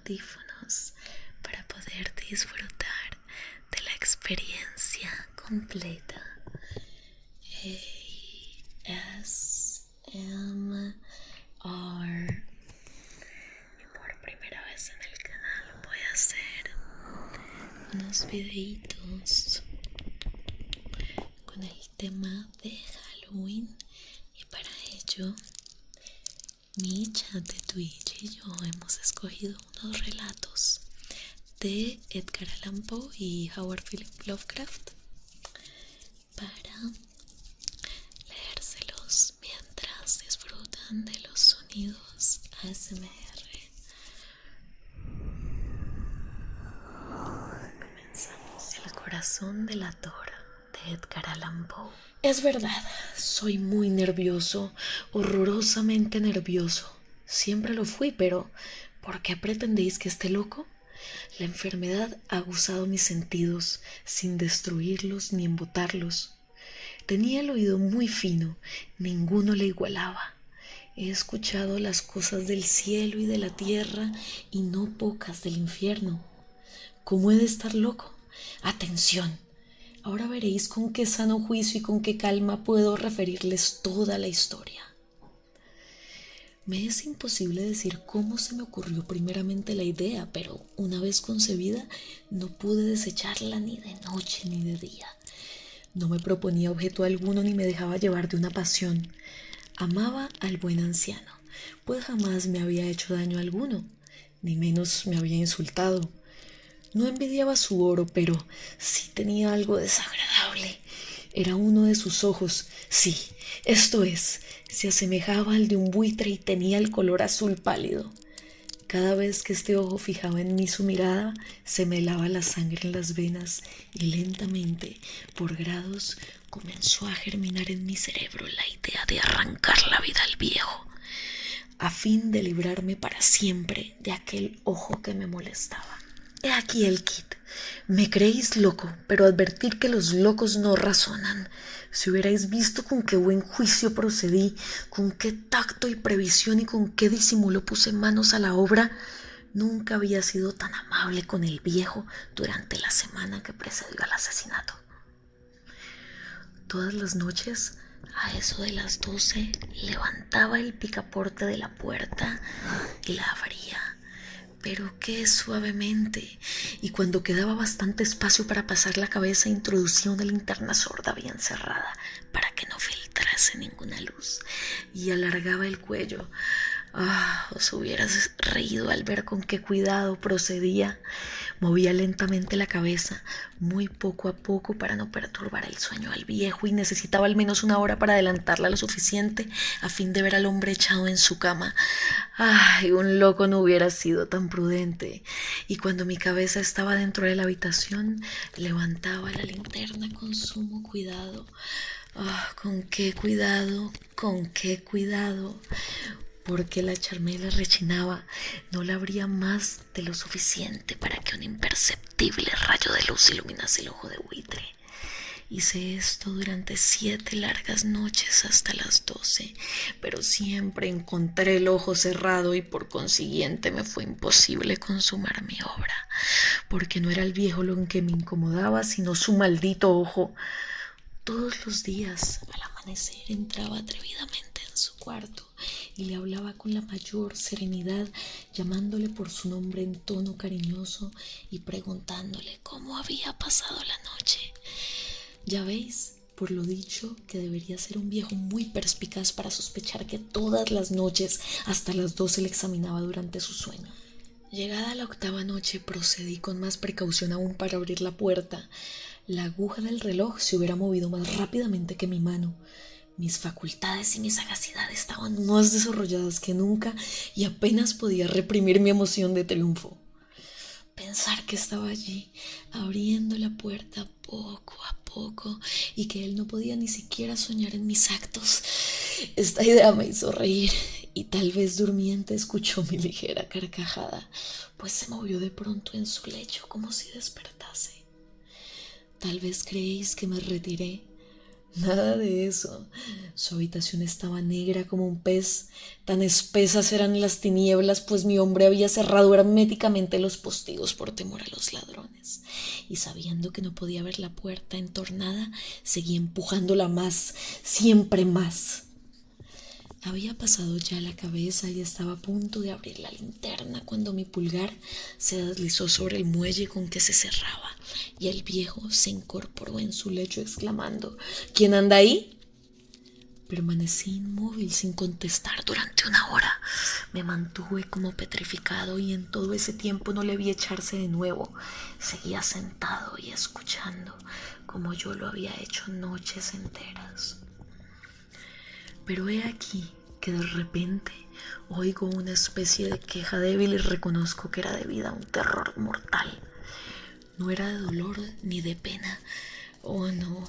audífonos para poder disfrutar de la experiencia completa. ASMR. Y por primera vez en el canal voy a hacer unos videitos con el tema de Halloween, y para ello mi chat de Twitch y yo hemos escogido unos relatos de Edgar Allan Poe y Howard Philip Lovecraft para leérselos mientras disfrutan de los sonidos ASMR. Comenzamos. El corazón delator de Edgar Allan Poe. Es verdad, soy muy nervioso, horrorosamente nervioso. Siempre lo fui, pero ¿por qué pretendéis que esté loco? La enfermedad ha aguzado mis sentidos, sin destruirlos ni embotarlos. Tenía el oído muy fino, ninguno le igualaba. He escuchado las cosas del cielo y de la tierra, y no pocas del infierno. ¿Cómo he de estar loco? Atención. Ahora veréis con qué sano juicio y con qué calma puedo referirles toda la historia. Me es imposible decir cómo se me ocurrió primeramente la idea, pero una vez concebida no pude desecharla ni de noche ni de día. No me proponía objeto alguno ni me dejaba llevar de una pasión. Amaba al buen anciano, pues jamás me había hecho daño alguno, ni menos me había insultado. No envidiaba su oro, pero sí tenía algo desagradable. Era uno de sus ojos, sí, esto es, se asemejaba al de un buitre y tenía el color azul pálido. Cada vez que este ojo fijaba en mí su mirada, se me helaba la sangre en las venas y lentamente, por grados, comenzó a germinar en mi cerebro la idea de arrancar la vida al viejo, a fin de librarme para siempre de aquel ojo que me molestaba. He aquí el kit. Me creéis loco, pero advertir que los locos no razonan. Si hubierais visto con qué buen juicio procedí, con qué tacto y previsión y con qué disimulo puse manos a la obra, nunca había sido tan amable con el viejo durante la semana que precedió al asesinato. Todas las noches, a eso de las 12, levantaba el picaporte de la puerta y la abría, pero qué suavemente, y cuando quedaba bastante espacio para pasar la cabeza, introducía una linterna sorda bien cerrada para que no filtrase ninguna luz, y alargaba el cuello. Os hubieras reído al ver con qué cuidado procedía. Movía lentamente la cabeza, muy poco a poco, para no perturbar el sueño al viejo, y necesitaba al menos una hora para adelantarla lo suficiente a fin de ver al hombre echado en su cama. Un loco no hubiera sido tan prudente. Y cuando mi cabeza estaba dentro de la habitación, levantaba la linterna con sumo cuidado. Con qué cuidado, con qué cuidado, porque la charmela rechinaba. No la abría más de lo suficiente para que un imperceptible rayo de luz iluminase el ojo de buitre. Hice esto durante 7 largas noches hasta las 12, pero siempre encontré el ojo cerrado y por consiguiente me fue imposible consumar mi obra, porque no era el viejo lo que me incomodaba, sino su maldito ojo. Todos los días, al amanecer, entraba atrevidamente en su cuarto y le hablaba con la mayor serenidad, llamándole por su nombre en tono cariñoso y preguntándole cómo había pasado la noche. Ya veis, por lo dicho, que debería ser un viejo muy perspicaz para sospechar que todas las noches hasta las 12 le examinaba durante su sueño. Llegada la 8ª noche, procedí con más precaución aún para abrir la puerta. La aguja del reloj se hubiera movido más rápidamente que mi mano. Mis facultades y mi sagacidad estaban más desarrolladas que nunca y apenas podía reprimir mi emoción de triunfo. Pensar que estaba allí, abriendo la puerta poco a poco, y que él no podía ni siquiera soñar en mis actos. Esta idea me hizo reír, y tal vez durmiente escuchó mi ligera carcajada, pues se movió de pronto en su lecho como si despertase. Tal vez creéis que me retiré. Nada de eso. Su habitación estaba negra como un pez. Tan espesas eran las tinieblas, pues mi hombre había cerrado herméticamente los postigos por temor a los ladrones. Y sabiendo que no podía ver la puerta entornada, seguía empujándola más, siempre más. Había pasado ya la cabeza y estaba a punto de abrir la linterna cuando mi pulgar se deslizó sobre el muelle con que se cerraba y el viejo se incorporó en su lecho exclamando: ¿Quién anda ahí? Permanecí inmóvil sin contestar durante una hora. Me mantuve como petrificado y en todo ese tiempo no le vi echarse de nuevo. Seguía sentado y escuchando como yo lo había hecho noches enteras. Pero he aquí que de repente oigo una especie de queja débil y reconozco que era debida a un terror mortal. No era de dolor ni de pena. Oh no,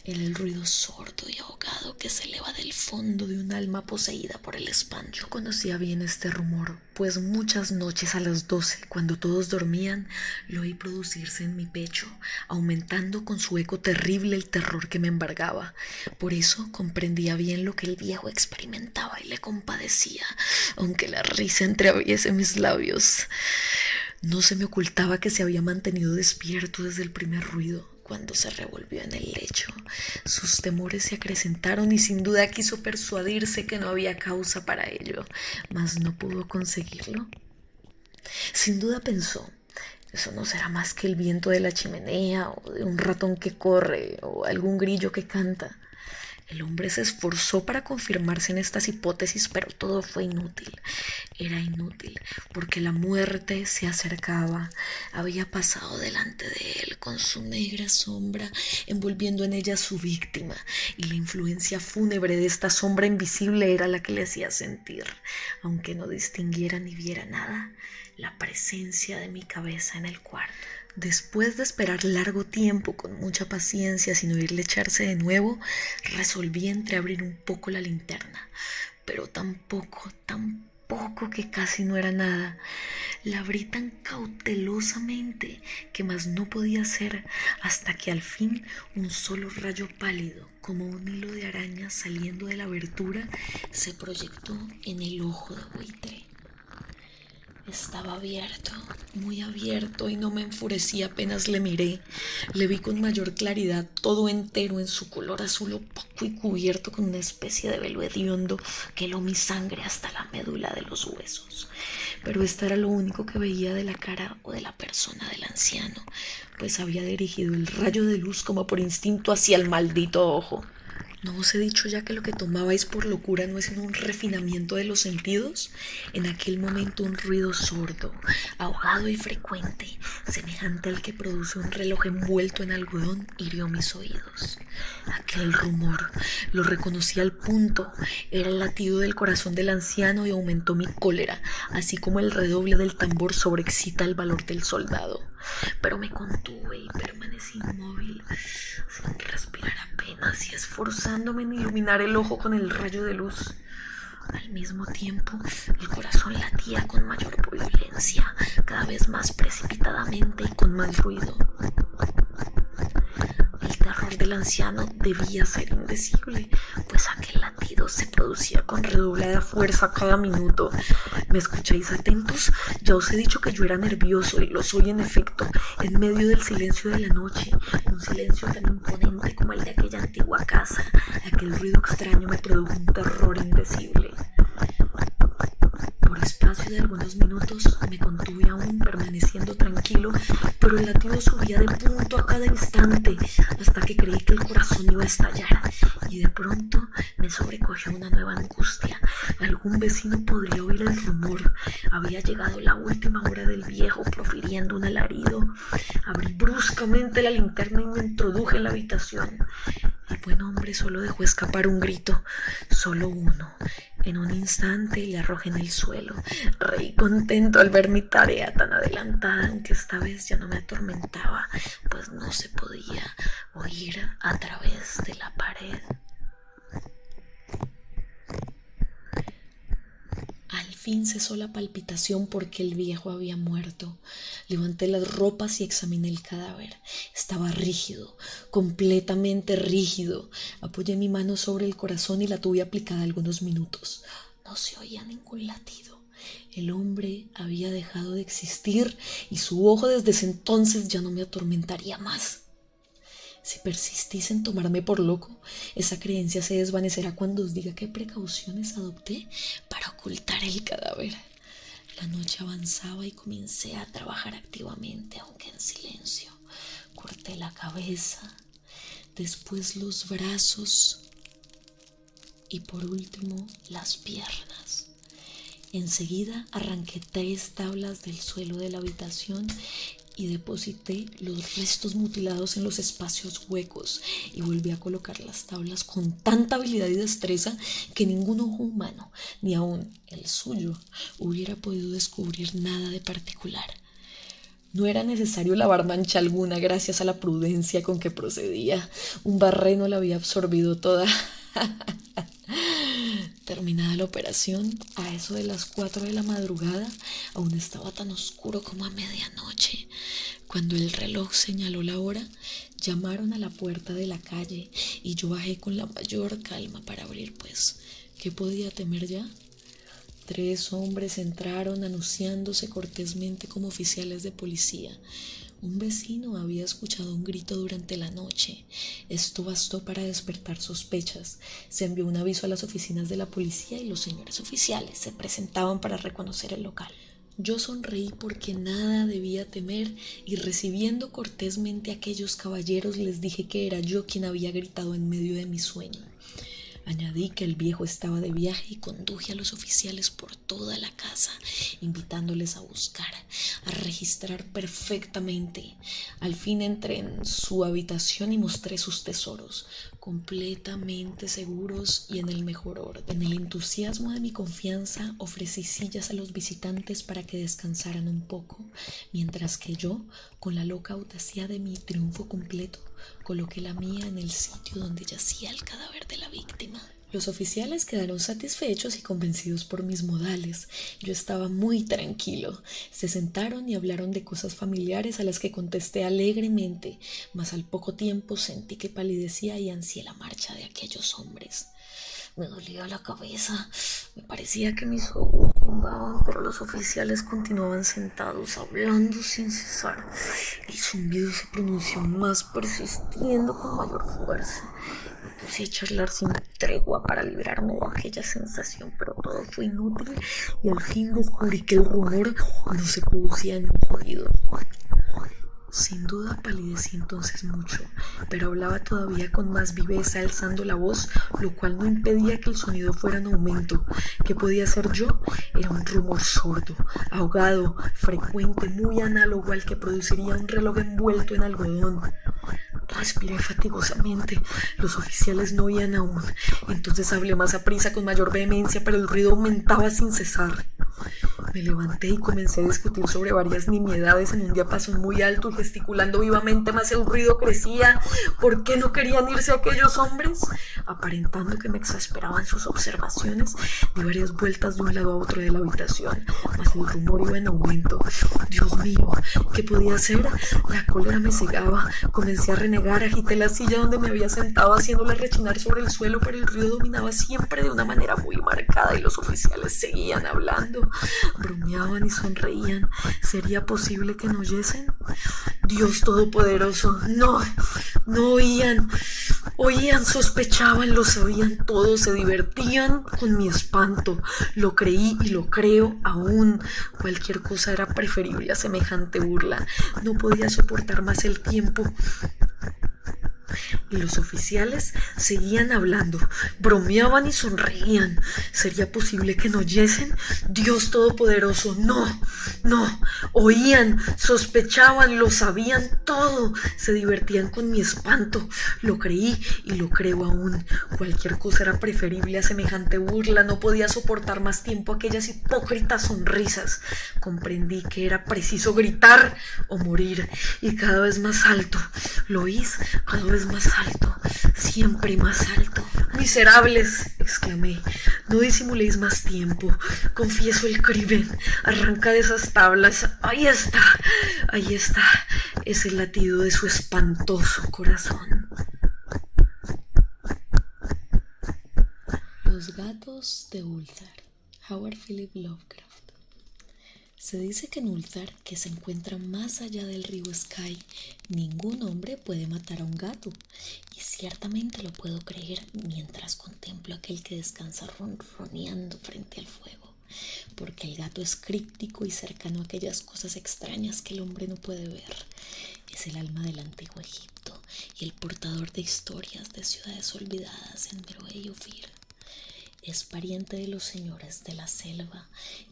era el ruido sordo y ahogado que se eleva del fondo de un alma poseída por el espanto. Yo conocía bien este rumor, pues muchas noches a las 12, cuando todos dormían, lo oí producirse en mi pecho, aumentando con su eco terrible el terror que me embargaba. Por eso comprendía bien lo que el viejo experimentaba y le compadecía, aunque la risa entreabriese mis labios. No se me ocultaba que se había mantenido despierto desde el primer ruido. Cuando se revolvió en el lecho, sus temores se acrecentaron y sin duda quiso persuadirse que no había causa para ello, mas no pudo conseguirlo. Sin duda pensó: eso no será más que el viento de la chimenea, o de un ratón que corre, o algún grillo que canta. El hombre se esforzó para confirmarse en estas hipótesis, pero todo fue inútil. Era inútil, porque la muerte se acercaba. Había pasado delante de él con su negra sombra, envolviendo en ella a su víctima, y la influencia fúnebre de esta sombra invisible era la que le hacía sentir, aunque no distinguiera ni viera nada, la presencia de mi cabeza en el cuarto. Después de esperar largo tiempo con mucha paciencia sin oírle echarse de nuevo, resolví entreabrir un poco la linterna, pero tan poco que casi no era nada. La abrí tan cautelosamente que más no podía hacer, hasta que al fin un solo rayo pálido, como un hilo de araña saliendo de la abertura, se proyectó en el ojo de buitre. Estaba abierto, muy abierto, y no me enfurecí apenas le miré. Le vi con mayor claridad, todo entero en su color azul opaco y cubierto con una especie de velo hediondo que heló mi sangre hasta la médula de los huesos. Pero esto era lo único que veía de la cara o de la persona del anciano, pues había dirigido el rayo de luz como por instinto hacia el maldito ojo. ¿No os he dicho ya que lo que tomabais por locura no es sino un refinamiento de los sentidos? En aquel momento un ruido sordo, ahogado y frecuente, semejante al que produce un reloj envuelto en algodón, hirió mis oídos. Aquel rumor, lo reconocí al punto, era el latido del corazón del anciano y aumentó mi cólera, así como el redoble del tambor sobreexcita el valor del soldado. Pero me contuve y permanecí inmóvil, sin respirar apenas y esforzándome en iluminar el ojo con el rayo de luz. Al mismo tiempo, el corazón latía con mayor violencia, cada vez más precipitadamente y con más ruido. El terror del anciano debía ser indecible, pues aquel latido se producía con redoblada fuerza cada minuto. ¿Me escucháis atentos? Ya os he dicho que yo era nervioso y lo soy en efecto, en medio del silencio de la noche, un silencio tan imponente como el de aquella antigua casa. Aquel ruido extraño me produjo un terror indecible. Por espacio de algunos minutos me contuve aún, permaneciendo tranquilo, pero el latido subía de punto a cada instante, hasta que creí que el corazón iba a estallar, y de pronto me sobrecogió una nueva angustia. Algún vecino podría oír el rumor. Había llegado la última hora del viejo, profiriendo un alarido. Abrí bruscamente la linterna y me introduje en la habitación. El buen hombre solo dejó escapar un grito, solo uno. En un instante le arrojé en el suelo. Reí contento al ver mi tarea tan adelantada, aunque esta vez ya no me atormentaba, pues no se podía oír a través de la pared. Al fin fin cesó la palpitación porque el viejo había muerto. Levanté las ropas y examiné el cadáver. Estaba rígido, completamente rígido. Apoyé mi mano sobre el corazón y la tuve aplicada algunos minutos. No se oía ningún latido. El hombre había dejado de existir y su ojo desde ese entonces ya no me atormentaría más. Si persistís en tomarme por loco, esa creencia se desvanecerá cuando os diga qué precauciones adopté para ocultar el cadáver. La noche avanzaba y comencé a trabajar activamente, aunque en silencio. Corté la cabeza, después los brazos y por último las piernas. Enseguida arranqué 3 tablas del suelo de la habitación y deposité los restos mutilados en los espacios huecos y volví a colocar las tablas con tanta habilidad y destreza que ningún ojo humano, ni aun el suyo, hubiera podido descubrir nada de particular. No era necesario lavar mancha alguna gracias a la prudencia con que procedía. Un barreno la había absorbido toda. Terminada la operación, a eso de las 4 de la madrugada, aún estaba tan oscuro como a medianoche. Cuando el reloj señaló la hora, llamaron a la puerta de la calle y yo bajé con la mayor calma para abrir, pues, ¿qué podía temer ya? 3 hombres entraron anunciándose cortésmente como oficiales de policía. Un vecino había escuchado un grito durante la noche. Esto bastó para despertar sospechas. Se envió un aviso a las oficinas de la policía y los señores oficiales se presentaban para reconocer el local. Yo sonreí porque nada debía temer y recibiendo cortésmente a aquellos caballeros les dije que era yo quien había gritado en medio de mi sueño. Añadí que el viejo estaba de viaje y conduje a los oficiales por toda la casa, invitándoles a buscar, a registrar perfectamente. Al fin entré en su habitación y mostré sus tesoros, completamente seguros y en el mejor orden. En el entusiasmo de mi confianza ofrecí sillas a los visitantes para que descansaran un poco, mientras que yo, con la loca audacia de mi triunfo completo, coloqué la mía en el sitio donde yacía el cadáver de la víctima. Los oficiales quedaron satisfechos y convencidos por mis modales. Yo estaba muy tranquilo. Se sentaron y hablaron de cosas familiares a las que contesté alegremente, mas al poco tiempo sentí que palidecía y ansié la marcha de aquellos hombres. Me dolía la cabeza, me parecía que mis ojos zumbaban, pero los oficiales continuaban sentados, hablando sin cesar. El zumbido se pronunció más, persistiendo con mayor fuerza. Me puse a charlar sin tregua para librarme de aquella sensación, pero todo fue inútil y al fin descubrí que el rumor no se producía en mis oídos. Sin duda palidecí entonces mucho, pero hablaba todavía con más viveza, alzando la voz, lo cual no impedía que el sonido fuera en aumento. ¿Qué podía ser yo? Era un rumor sordo, ahogado, frecuente, muy análogo al que produciría un reloj envuelto en algodón. Respiré fatigosamente. Los oficiales no oían aún. Entonces hablé más aprisa, con mayor vehemencia, pero el ruido aumentaba sin cesar. Me levanté y comencé a discutir sobre varias nimiedades en un diapasón muy alto y gesticulando vivamente, mas el ruido crecía. ¿Por qué no querían irse aquellos hombres? Aparentando que me exasperaban sus observaciones, di varias vueltas de un lado a otro de la habitación, mas el rumor iba en aumento. Dios mío, ¿qué podía hacer? La cólera me cegaba. Comencé a renegar, agité la silla donde me había sentado, haciéndola rechinar sobre el suelo, pero el ruido dominaba siempre de una manera muy marcada y los oficiales seguían hablando. Bromeaban y sonreían. ¿Sería posible que no oyesen? Dios Todopoderoso, no oían, sospechaban, lo sabían todo, se divertían con mi espanto. Lo creí y lo creo aún. Cualquier cosa era preferible a semejante burla. No podía soportar más el tiempo. Y los oficiales seguían hablando, bromeaban y sonreían. ¿Sería posible que no oyesen? Dios Todopoderoso, no, oían, sospechaban, lo sabían todo, se divertían con mi espanto. Lo creí y lo creo aún. Cualquier cosa era preferible a semejante burla. No podía soportar más tiempo aquellas hipócritas sonrisas. Comprendí que era preciso gritar o morir, y cada vez más alto. ¿Lo oís? Cada vez más alto, siempre más alto. miserables!, exclamé. No disimuléis más tiempo. Confieso el crimen. Arrancad esas tablas. Ahí está. Ahí está. Es el latido de su espantoso corazón. Los gatos de Ulthar. Howard Philip Lovecraft. Se dice que en Ulthar, que se encuentra más allá del río Sky, ningún hombre puede matar a un gato, y ciertamente lo puedo creer mientras contemplo a aquel que descansa ronroneando frente al fuego, porque el gato es críptico y cercano a aquellas cosas extrañas que el hombre no puede ver. Es el alma del antiguo Egipto y el portador de historias de ciudades olvidadas en Meroe y Ofir. Es pariente de los señores de la selva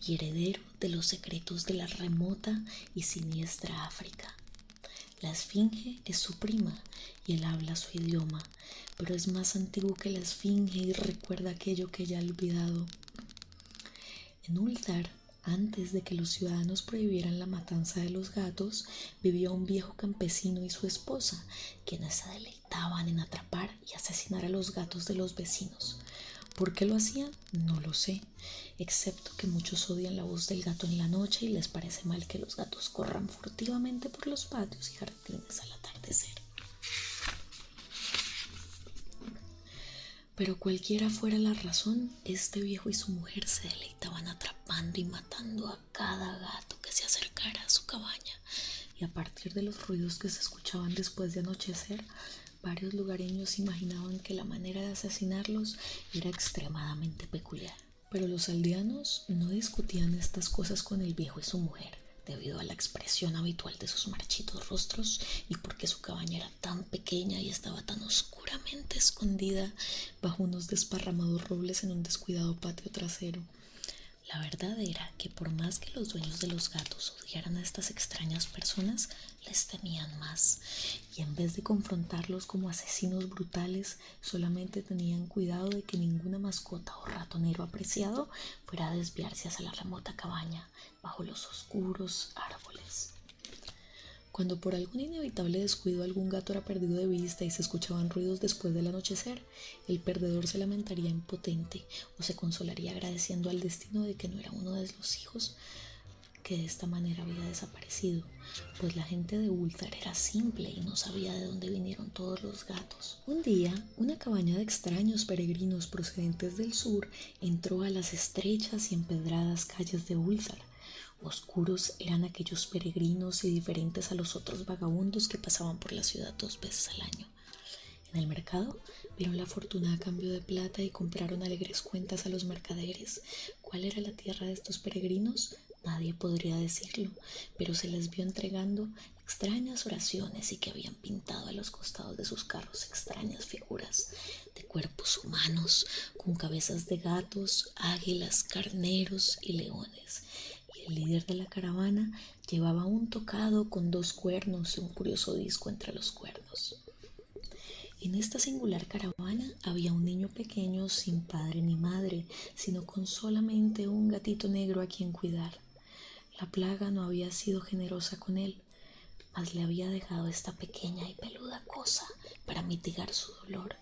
y heredero de los secretos de la remota y siniestra África. La esfinge es su prima y él habla su idioma, pero es más antiguo que la esfinge y recuerda aquello que ella ha olvidado. En Ulthar, antes de que los ciudadanos prohibieran la matanza de los gatos, vivía un viejo campesino y su esposa, quienes se deleitaban en atrapar y asesinar a los gatos de los vecinos. ¿Por qué lo hacían? No lo sé, excepto que muchos odian la voz del gato en la noche y les parece mal que los gatos corran furtivamente por los patios y jardines al atardecer. Pero cualquiera fuera la razón, este viejo y su mujer se deleitaban atrapando y matando a cada gato que se acercara a su cabaña, y a partir de los ruidos que se escuchaban después de anochecer, varios lugareños imaginaban que la manera de asesinarlos era extremadamente peculiar. Pero los aldeanos no discutían estas cosas con el viejo y su mujer, debido a la expresión habitual de sus marchitos rostros y porque su cabaña era tan pequeña y estaba tan oscuramente escondida bajo unos desparramados robles en un descuidado patio trasero. La verdad era que por más que los dueños de los gatos odiaran a estas extrañas personas, les temían más, y en vez de confrontarlos como asesinos brutales, solamente tenían cuidado de que ninguna mascota o ratonero apreciado fuera a desviarse hacia la remota cabaña, bajo los oscuros árboles. Cuando por algún inevitable descuido algún gato era perdido de vista y se escuchaban ruidos después del anochecer, el perdedor se lamentaría impotente o se consolaría agradeciendo al destino de que no era uno de los hijos que de esta manera había desaparecido, pues la gente de Ulthar era simple y no sabía de dónde vinieron todos los gatos. Un día, una cabaña de extraños peregrinos procedentes del sur entró a las estrechas y empedradas calles de Ulthar. Oscuros eran aquellos peregrinos y diferentes a los otros vagabundos que pasaban por la ciudad 2 veces al año. En el mercado vieron la fortuna a cambio de plata y compraron alegres cuentas a los mercaderes. ¿Cuál era la tierra de estos peregrinos? Nadie podría decirlo, pero se les vio entregando extrañas oraciones y que habían pintado a los costados de sus carros extrañas figuras de cuerpos humanos con cabezas de gatos, águilas, carneros y leones. El líder de la caravana llevaba un tocado con 2 cuernos y un curioso disco entre los cuernos. En esta singular caravana había un niño pequeño sin padre ni madre, sino con solamente un gatito negro a quien cuidar. La plaga no había sido generosa con él, mas le había dejado esta pequeña y peluda cosa para mitigar su dolor.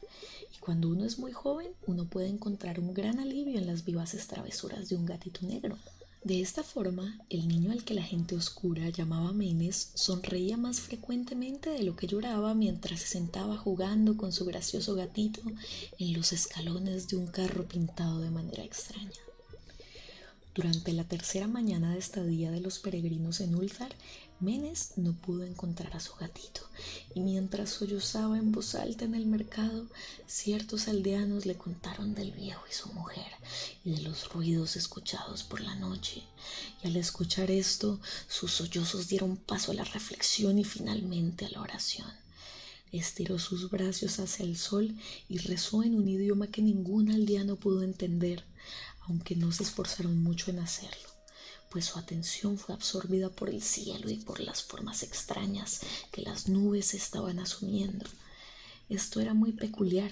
Y cuando uno es muy joven, uno puede encontrar un gran alivio en las vivaces travesuras de un gatito negro. De esta forma, el niño al que la gente oscura llamaba Menes sonreía más frecuentemente de lo que lloraba mientras se sentaba jugando con su gracioso gatito en los escalones de un carro pintado de manera extraña. Durante la tercera mañana de estadía de los peregrinos en Ulthar, Menes no pudo encontrar a su gatito, y mientras sollozaba en voz alta en el mercado, ciertos aldeanos le contaron del viejo y su mujer, y de los ruidos escuchados por la noche. Y al escuchar esto, sus sollozos dieron paso a la reflexión y finalmente a la oración. Estiró sus brazos hacia el sol y rezó en un idioma que ningún aldeano pudo entender, aunque no se esforzaron mucho en hacerlo, pues su atención fue absorbida por el cielo y por las formas extrañas que las nubes estaban asumiendo. Esto era muy peculiar,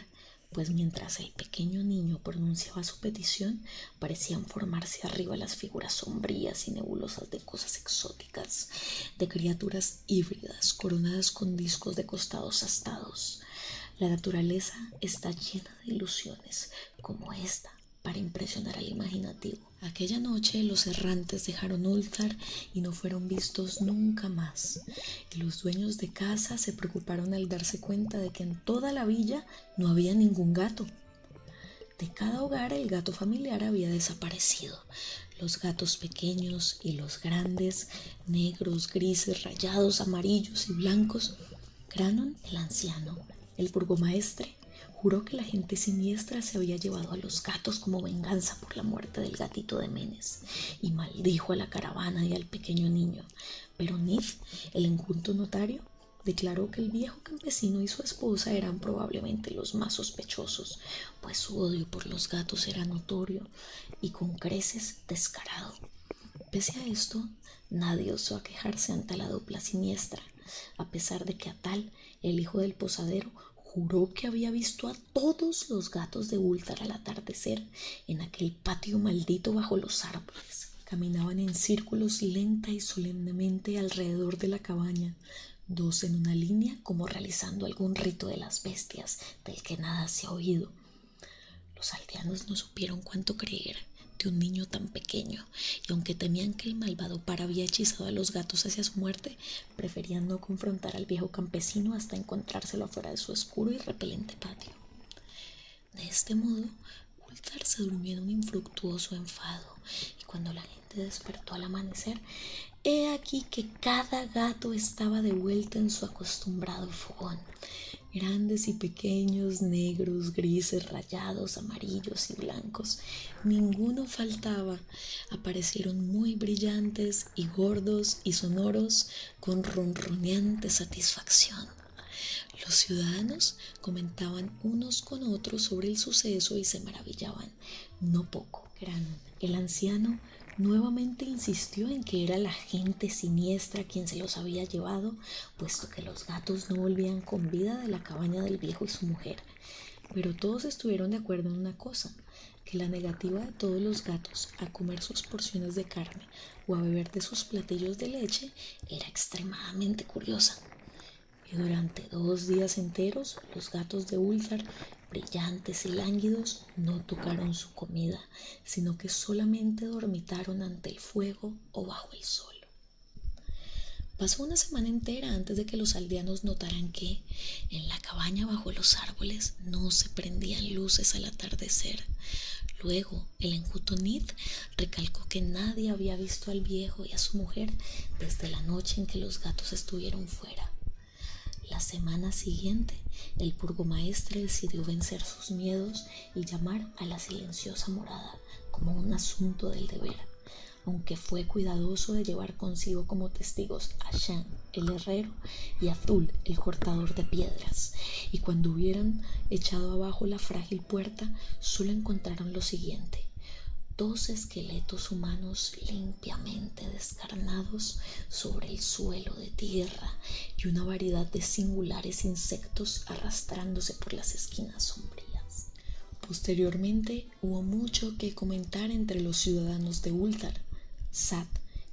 pues mientras el pequeño niño pronunciaba su petición, parecían formarse arriba las figuras sombrías y nebulosas de cosas exóticas, de criaturas híbridas coronadas con discos de costados astados. La naturaleza está llena de ilusiones como esta para impresionar al imaginativo. Aquella noche los errantes dejaron Ulthar y no fueron vistos nunca más. Y los dueños de casa se preocuparon al darse cuenta de que en toda la villa no había ningún gato. De cada hogar el gato familiar había desaparecido. Los gatos pequeños y los grandes, negros, grises, rayados, amarillos y blancos. Cranon, el anciano, el burgomaestre, juró que la gente siniestra se había llevado a los gatos como venganza por la muerte del gatito de Menes y maldijo a la caravana y al pequeño niño. Pero Nith, el enjuto notario, declaró que el viejo campesino y su esposa eran probablemente los más sospechosos, pues su odio por los gatos era notorio y con creces descarado. Pese a esto, nadie osó quejarse ante la dupla siniestra, a pesar de que Atal, el hijo del posadero, juró que había visto a todos los gatos de Ulthar al atardecer en aquel patio maldito bajo los árboles. Caminaban en círculos lenta y solemnemente alrededor de la cabaña, dos en una línea como realizando algún rito de las bestias del que nada se ha oído. Los aldeanos no supieron cuánto creer de un niño tan pequeño, y aunque temían que el malvado par había hechizado a los gatos hacia su muerte, preferían no confrontar al viejo campesino hasta encontrárselo afuera de su oscuro y repelente patio. De este modo, Ulthar se durmió en un infructuoso enfado, y cuando la gente despertó al amanecer, he aquí que cada gato estaba de vuelta en su acostumbrado fogón. Grandes y pequeños, negros, grises, rayados, amarillos y blancos. Ninguno faltaba. Aparecieron muy brillantes y gordos y sonoros con ronroneante satisfacción. Los ciudadanos comentaban unos con otros sobre el suceso y se maravillaban, no poco. El anciano nuevamente insistió en que era la gente siniestra quien se los había llevado, puesto que los gatos no volvían con vida de la cabaña del viejo y su mujer. Pero todos estuvieron de acuerdo en una cosa, que la negativa de todos los gatos a comer sus porciones de carne o a beber de sus platillos de leche era extremadamente curiosa. Y durante 2 días enteros los gatos de Ulthar, brillantes y lánguidos, no tocaron su comida, sino que solamente dormitaron ante el fuego o bajo el sol. Pasó una semana entera antes de que los aldeanos notaran que en la cabaña bajo los árboles no se prendían luces al atardecer. Luego el enjuto Nith recalcó que nadie había visto al viejo y a su mujer desde la noche en que los gatos estuvieron fuera. La semana siguiente, el burgomaestre decidió vencer sus miedos y llamar a la silenciosa morada como un asunto del deber, aunque fue cuidadoso de llevar consigo como testigos a Shan, el herrero, y a Thul, el cortador de piedras, y cuando hubieran echado abajo la frágil puerta, solo encontraron lo siguiente: 2 esqueletos humanos limpiamente descarnados sobre el suelo de tierra y una variedad de singulares insectos arrastrándose por las esquinas sombrías. Posteriormente hubo mucho que comentar entre los ciudadanos de Ulthar. Sat,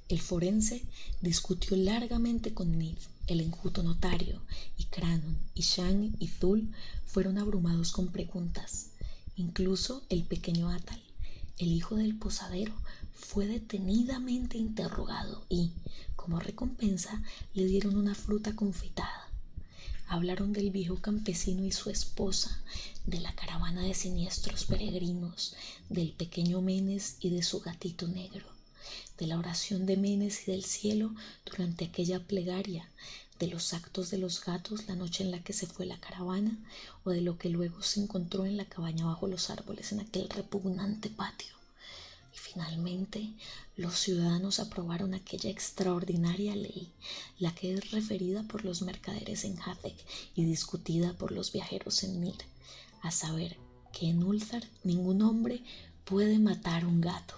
el forense, discutió largamente con Nith, el enjuto notario, y Cranon, y Shan y Thul fueron abrumados con preguntas. Incluso el pequeño Atal, el hijo del posadero, fue detenidamente interrogado y, como recompensa, le dieron una fruta confitada. Hablaron del viejo campesino y su esposa, de la caravana de siniestros peregrinos, del pequeño Menes y de su gatito negro, de la oración de Menes y del cielo durante aquella plegaria, de los actos de los gatos la noche en la que se fue la caravana, o de lo que luego se encontró en la cabaña bajo los árboles en aquel repugnante patio. Y finalmente los ciudadanos aprobaron aquella extraordinaria ley, la que es referida por los mercaderes en Hathek y discutida por los viajeros en Nir, a saber que en Ulthar ningún hombre puede matar un gato.